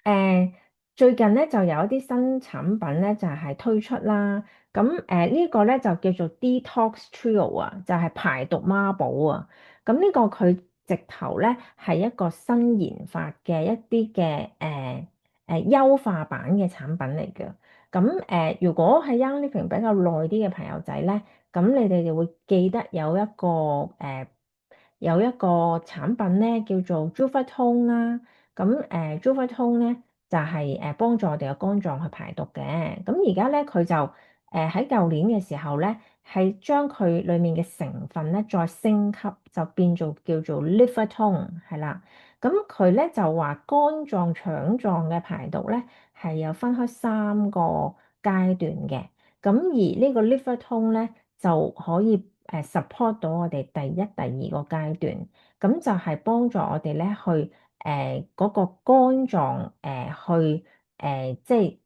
誒、最近咧就有一啲新產品咧就係推出啦。咁呢個咧就叫做 Detox Trio 啊，就係排毒孖寶啊。咁呢個佢直頭咧係一個新研發嘅一啲嘅優化版嘅產品嚟嘅。咁如果係 Young Living 比較耐啲嘅朋友仔咧，咁你哋就會記得有一個產品咧叫做 Juva-Tone 啦。咁Juva-Tone咧就係幫助我哋嘅肝臟去排毒嘅。咁而家咧佢就喺舊年嘅時候咧，係將佢裡面嘅成分咧再升級，就變做叫做 liver tone 係啦。咁佢咧就話肝臟、腸臟嘅排毒咧係有分開3個階段嘅。咁而呢個 liver tone 咧就可以support 到我哋第一、第二個階段，咁就係幫助我哋咧去嗰個肝臟去即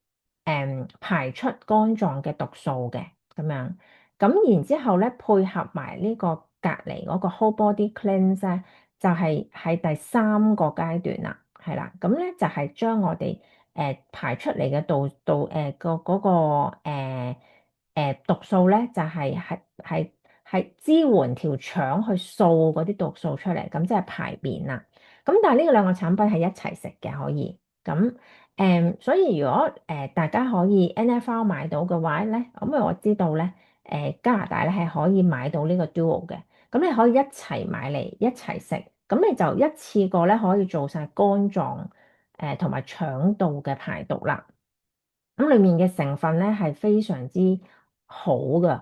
係排出肝臟嘅毒素嘅咁樣。咁然之後咧配合埋呢個隔離嗰個 whole body cleanse 咧，就係第3個階段啦，係啦。咁咧就係將我哋排出嚟嘅嗰個毒素咧，就係支援條腸去掃嗰啲毒素出嚟，咁即係排便啦。咁但係呢兩個產品係一齊食嘅，可以咁所以如果大家可以 NFL 買到嘅話咧，咁我知道咧加拿大咧係可以買到呢個 duo 嘅，咁你可以一齊買嚟一齊食，咁你就一次過咧可以做晒肝臟同埋腸道嘅排毒啦。咁裡面嘅成分咧係非常之好㗎，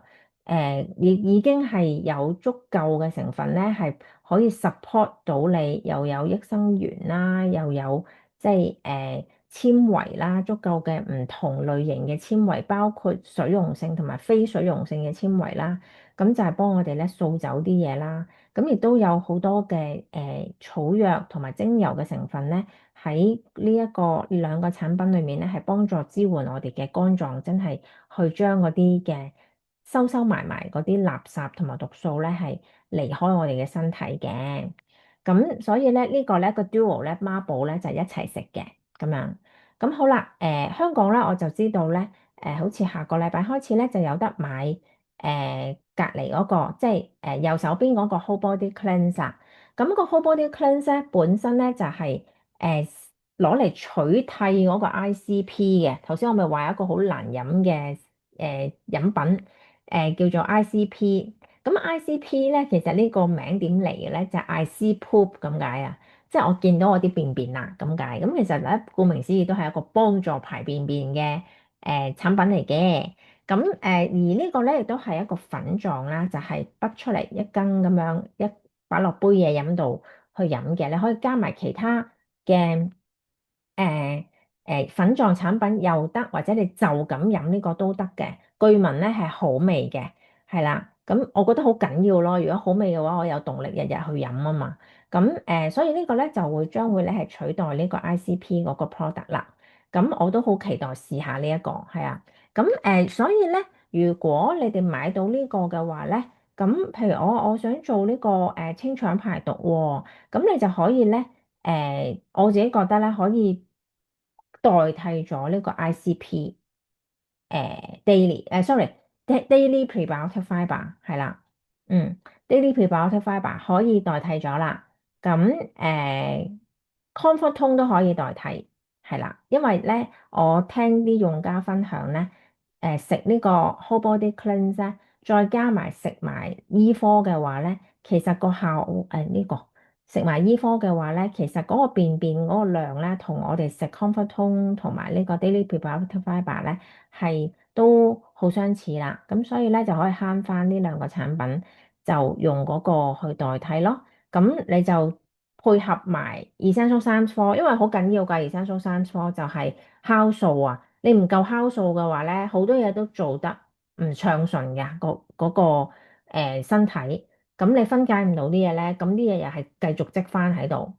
已經係有足夠嘅成分咧，係可以 support 到你，又有益生元啦，又有即係纖維啦，足夠嘅唔同類型嘅纖維，包括水溶性同埋非水溶性嘅纖維啦，咁就係幫我哋咧掃走啲嘢啦。咁亦都有好多嘅草藥同埋精油嘅成分咧。喺兩個產品裏面咧，係幫助支援我哋嘅肝臟，真係去將嗰啲嘅收埋嗰啲垃圾同埋毒素咧，係離開我哋嘅身體嘅。咁所以咧，呢個咧個 duo 咧孖寶咧就一齊食嘅咁樣。咁好啦，香港咧我就知道咧，好似下個禮拜開始咧就有得買隔離嗰個，即係右手邊嗰個 whole body cleanser。咁個 whole body cleanser 本身咧就係攞嚟取替嗰個 ICP 嘅。頭先我咪話一個好難飲嘅飲品叫做 ICP。咁 ICP 咧其實呢個名點嚟嘅咧就係 I see poop 咁解啊，即係我見到我啲便便啦咁解。咁其實咧顧名思義都係一個幫助排便便嘅產品嚟嘅。咁而呢個咧亦都係一個粉狀啦，就係畢出嚟一羹咁樣一擺落杯嘢飲度去飲嘅。你可以加埋其他嘅粉狀產品又得，或者你就咁飲呢個都得嘅。據聞咧係好味嘅，係啦。咁我覺得好緊要咯。如果好味嘅話，我有動力日日去飲啊嘛。咁所以呢個咧就將會咧係取代呢個 ICP 嗰個 product 啦。咁我都好期待試下呢一個，係啊。咁所以咧，如果你哋買到呢個嘅話咧，咁譬如我想做呢個清腸排毒喎，咁你就可以咧。我自己覺得咧可以代替咗呢個 ICP daily daily prebiotic fiber 係啦。daily prebiotic fiber 可以代替咗啦。咁comfort tone 都可以代替係啦，因為咧我聽啲用家分享咧，食呢個 whole body cleanse 呢再加埋食埋醫科嘅話咧，其實個效呢個。食埋醫科嘅話咧，其實嗰個便便嗰個量咧，同我哋食 Comfort Tone 同埋呢個 Daily Prebiotic Fiber 咧，係都好相似啦。咁所以咧就可以慳翻呢兩個產品，就用嗰個去代替咯。咁你就配合埋 Essential Sans 4，因為好緊要㗎。Essential Sans 4就係酵素啊，你唔夠酵素嘅話咧，好多嘢都做得唔暢順㗎，嗰個身體。咁你分解唔到啲嘢咧，咁啲嘢又係繼續積翻喺度，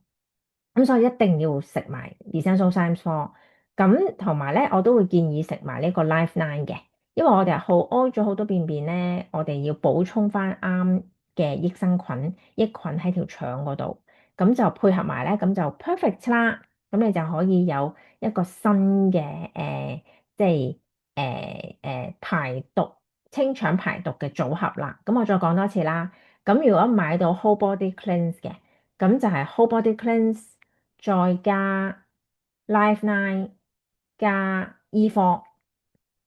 咁所以一定要食埋 Essential Sans 4。咁同埋咧，我都會建議食埋呢個 Life Line 嘅，因為我哋屙咗好多便便咧，我哋要補充翻啱嘅益生菌、益菌喺條腸嗰度，咁就配合埋咧，咁就 perfect 啦。咁你就可以有一個新嘅即係排毒清腸排毒嘅組合啦。咁我再講多次啦。咁如果買到 whole body cleanse 嘅，咁就係 whole body cleanse 再加 Life Line 加 E4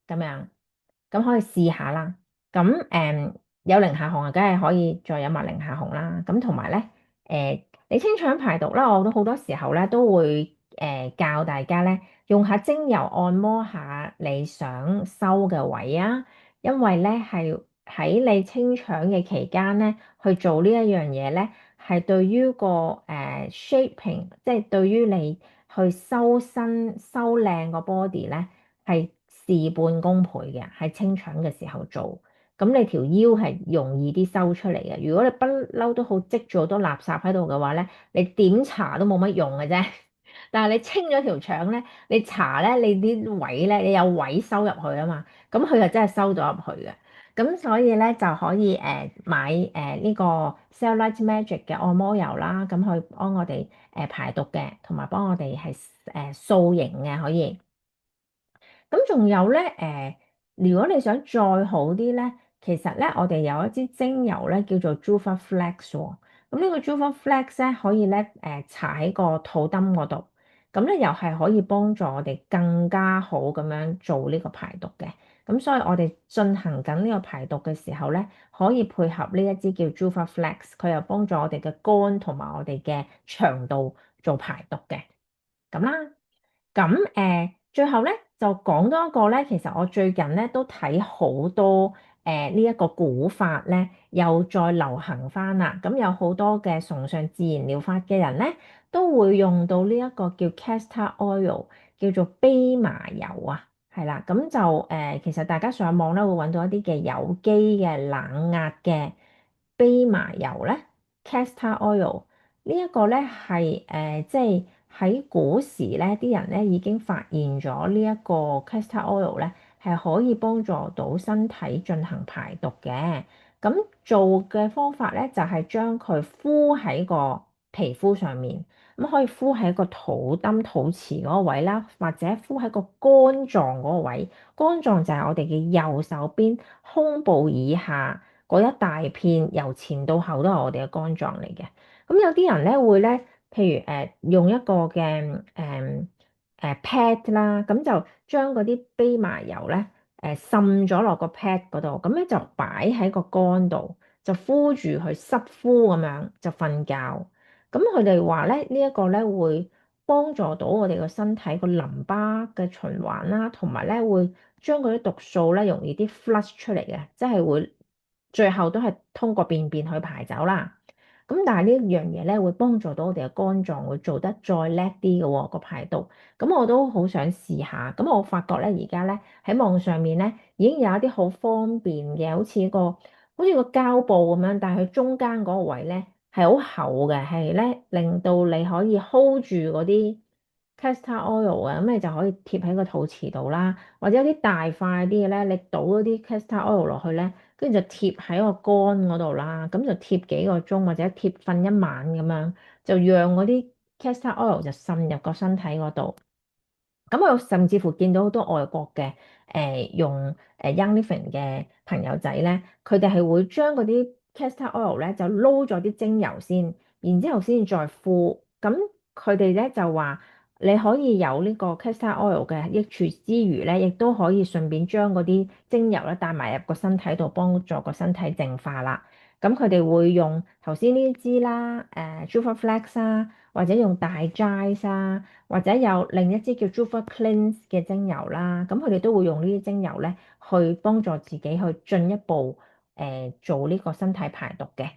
咁樣，咁可以試下啦。咁有零下紅啊，梗係可以再飲埋零下紅啦。咁同埋咧，你清腸排毒啦，我都好多時候咧都會教大家咧用下精油按摩下你想收嘅位啊。因為咧係喺你清腸嘅期間咧去做呢一樣嘢咧，係對於個shaping，即係對於你去修身修靚個 body 咧係事半功倍嘅，喺清腸嘅時候做。咁你條腰係容易啲收出嚟嘅。如果你不嬲都好積住好多垃圾喺度嘅話咧，你點搽都冇乜用嘅啫。但係你清咗條腸咧，你搽咧，你啲位咧，你有位收入去啊嘛，咁佢就真係收咗入去嘅。咁所以咧就可以買呢個 Cellulite Magic 嘅按摩油啦，咁去幫我哋排毒嘅，同埋幫我哋係塑形嘅可以。咁仲有咧，如果你想再好啲咧，其實咧我哋有一支精油咧叫做 Juva Flax 喎。咁呢個 Juva Flax 咧可以咧搽喺個肚墩嗰度，咁咧又係可以幫助我哋更加好咁樣做呢個排毒嘅。咁所以我哋進行緊呢個排毒嘅時候咧，可以配合呢一支叫 Juva Flax，佢又幫助我哋嘅肝同埋我哋嘅腸道做排毒嘅。咁啦。咁最後咧就講多一個咧，其實我最近咧都睇好多呢一個古法咧，又再流行翻啦。咁有好多嘅崇尚自然療法嘅人咧，都會用到呢一個叫 castor oil，叫做蓖麻油啊，係啦。咁就其實大家上網咧會揾到一啲嘅有機嘅冷壓嘅蓖麻油咧，castor oil。呢一個咧係即係喺古時咧，啲人咧已經發現咗呢一個 castor oil 咧係可以幫助到身體進行排毒嘅。咁做嘅方法咧就係將佢敷喺個皮膚上面，咁可以敷喺個肚墩、肚臍嗰個位啦，或者敷喺個肝臟嗰個位。肝臟就係我哋嘅右手邊胸部以下嗰一大片，由前到後都係我哋嘅肝臟嚟嘅。咁有啲人咧會咧，譬如用一個嘅pad 啦，咁就將嗰啲蓖麻油咧滲咗落個 pad 嗰度，咁咧就擺喺個肝度，就敷住佢濕敷咁樣就瞓覺。咁佢哋話咧呢一個咧會幫助到我哋個身體個淋巴嘅循環啦，同埋咧會將嗰啲毒素咧容易啲 flush 出嚟嘅，即係會最後都係通過便便去排走啦。咁但係呢一樣嘢咧，會幫助到我哋嘅肝臟會做得再叻啲嘅喎個排毒。咁我都好想試下。咁我發覺咧，而家咧喺網上面咧已經有一啲好方便嘅，好似個膠布咁樣，但係佢中間嗰個位咧係好厚嘅，係咧令到你可以 hold 住嗰啲 castor oil 啊，咁你就可以貼喺個肚臍度啦，或者有啲大塊啲嘅咧，你倒嗰啲 castor oil 落去咧。跟住就貼喺個肝嗰度啦，咁就貼幾個鐘或者貼瞓一晚咁樣，就讓嗰啲 castor oil 就滲入個身體嗰度。咁我甚至乎見到好多外國嘅用Young Living 嘅朋友仔咧，佢哋係會將嗰啲 castor oil 咧就撈咗啲精油先，然之後先再敷。咁佢哋咧就話你可以有呢個 castor oil 嘅益處之餘咧，亦都可以順便將嗰啲精油咧帶埋入個身體度，幫助個身體淨化啦。咁佢哋會用頭先呢支啦，Juva Flax 啊，或者用大齋啊。或者有另一支叫 Juva Cleanse 嘅精油啦，咁佢哋都會用呢啲精油咧，去幫助自己去進一步做呢個身體排毒嘅。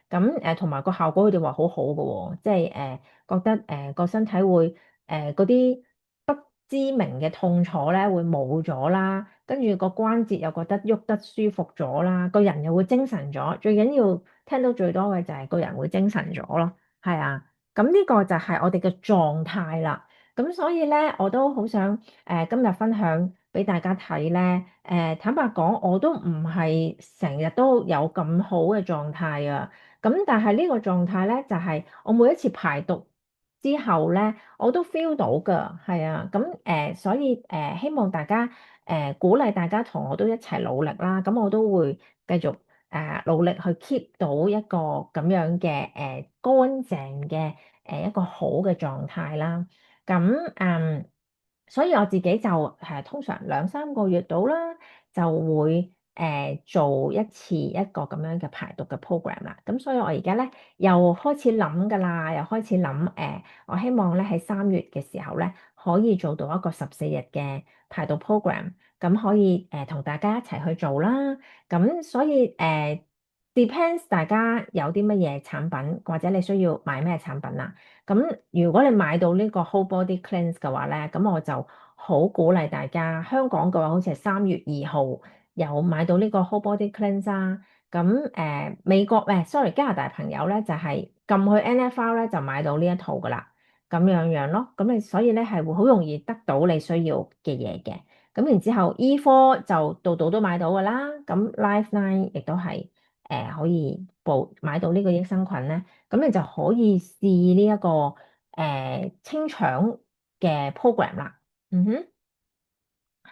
咁同埋個效果佢哋話好好嘅喎，即係覺得個身體會嗰啲不知名嘅痛楚咧會冇咗啦，跟住個關節又覺得喐得舒服咗啦，個人又會精神咗。最緊要聽到最多嘅就係個人會精神咗咯，係啊。咁呢個就係我哋嘅狀態啦。咁所以咧，我都好想今日分享俾大家睇咧。坦白講，我都唔係成日都有咁好嘅狀態啊。咁但係呢個狀態咧，就係我每一次排毒之後咧，我都 feel 到㗎。係啊。咁所以希望大家鼓勵大家同我都一齊努力啦。咁我都會繼續。努力去 keep 到一個咁樣嘅乾淨嘅一個好嘅狀態啦。咁所以我自己就通常2、3個月到啦，就會做一次一個咁樣嘅排毒嘅 program 啦。咁所以我而家咧又開始諗㗎啦，又開始諗我希望咧喺3月嘅時候咧可以做到一個14日嘅排毒 program，咁可以同大家一齊去做啦。咁所以depends 大家有啲乜嘢產品，或者你需要買咩產品啦。咁如果你買到呢個 Whole Body Cleanse 嘅話咧，咁我就好鼓勵大家。香港嘅話，好似係3月2號有買到呢個 Whole Body Cleanse 啊。咁美國sorry 加拿大朋友咧就係撳去 NFL 咧就買到呢一套噶啦，咁樣樣咯。咁你所以咧係會好容易得到你需要嘅嘢嘅。咁然之後 E4就度度都買到噶啦。咁 Lifeline 亦都係可以買到呢個益生菌咧。咁你就可以試呢一個清腸嘅 program 啦。嗯哼。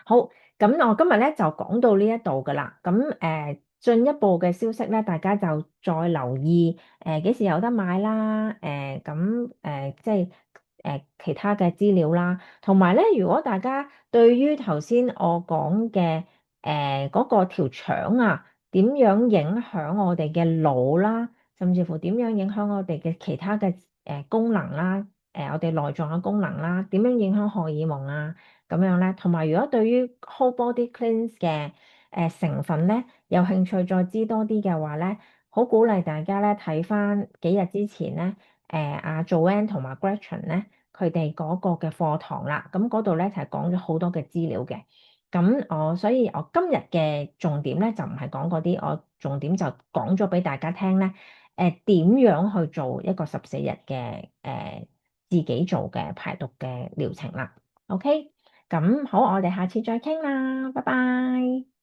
好，咁我今日咧就講到呢一度噶啦。咁進一步嘅消息咧，大家就再留意幾時有得買啦。即係其他嘅資料啦。同埋咧，如果大家對於頭先我講嘅嗰個條腸啊，點樣影響我哋嘅腦啦，甚至乎點樣影響我哋嘅其他嘅功能啦，我哋內臟嘅功能啦，點樣影響荷爾蒙啊？咁樣咧，同埋如果對於 Whole Body Cleanse 嘅成分咧，有興趣再知多啲嘅話咧，好鼓勵大家咧睇翻幾日之前咧，阿 Joanne 同埋 Gretchen 咧，佢哋嗰個嘅課堂啦，咁嗰度咧就係講咗好多嘅資料嘅。所以我今日嘅重點咧就唔係講嗰啲，我重點就講咗俾大家聽咧，點樣去做一個14日嘅自己做嘅排毒嘅療程啦。OK。咁好，我哋下次再傾啦，拜拜。